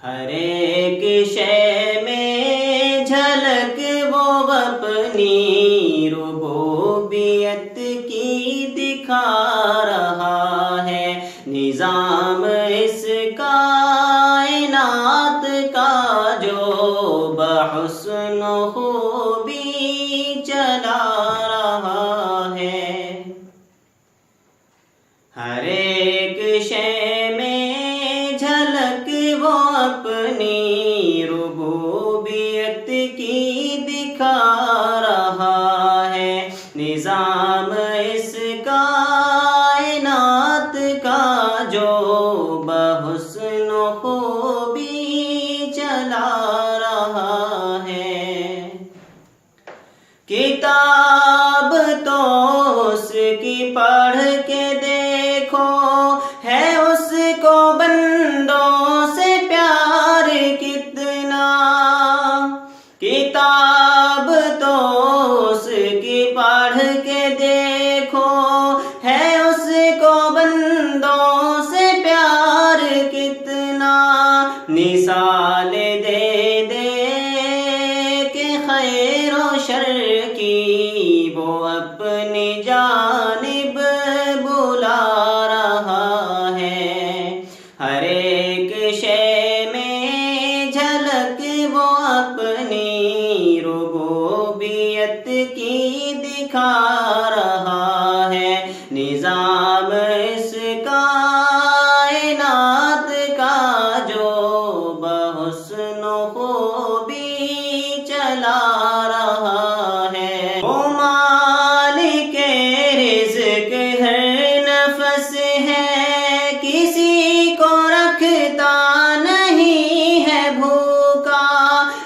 ہر ایک شے میں جھلک وہ اپنی ربوبیت کی دکھا رہا ہے۔ نظام اس کائنات کا جو بحسن خوبی چلا رہا ہے۔ ہر ایک شے میں جھلک وہ اپنی ربوبیت کی دکھا رہا ہے۔ نظام اس کائنات کا جو بحسن خوبی چلا رہا ہے۔ کتاب تو اس کی پڑھ کے دیکھو، ہے اس کو بندوں سے پیار کتنا۔ کتاب تو اس کی پڑھ کے دیکھو، ہے اس کو بندوں سے پیار کتنا۔ مثال دے دے کہ خیر و شر کی وہ اپنی جانب بلا رہا ہے۔ ہر ایک شے میں جھلک وہ اپنی ربوبیت کی دکھا رہا ہے۔ نظام اس کائنات کا جو بحسن خوبی چلا رہا ہے۔ وہ مالک رزق ہر نفس ہے، کسی کو رکھتا نہیں ہے بھوکا۔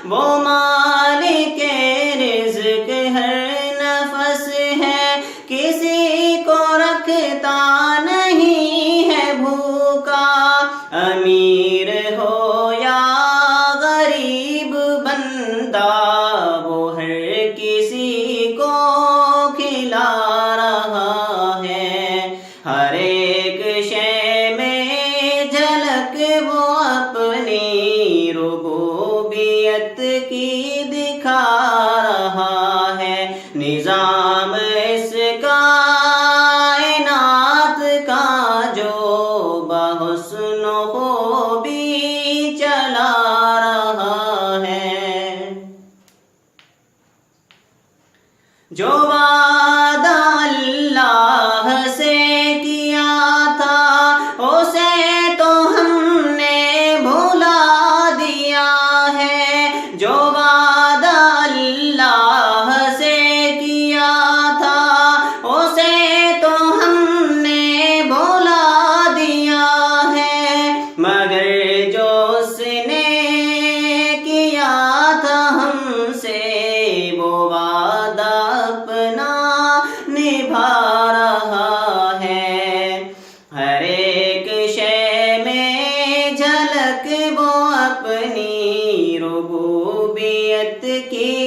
وہ مالک رزق ہر نفس ہے، کسی کو رکھتا نہیں ہے بھوکا۔ امیر ہو یا غریب بندہ، وہ ہر کسی کو کھلا رہا ہے۔ ہر ایک شے میں جھلک وہ اپنی ربوبیت کی دکھا رہا ہے۔ نظام اس کائنات کا جو بحسن خوبی چلا رہا ہے۔ جو وعدہ اللہ سے کیا تھا، اسے تو ہم نے بھلا دیا ہے۔ جو وعدہ اللہ سے کیا تھا، اسے تو ہم نے بھلا دیا ہے۔ مگر جو اس نے کیا تھا ہم سے، وہ وعدہ اپنا نبھا رہا ہے۔ ہر ایک شے میں جھلک وہ اپنی ربوبیت کی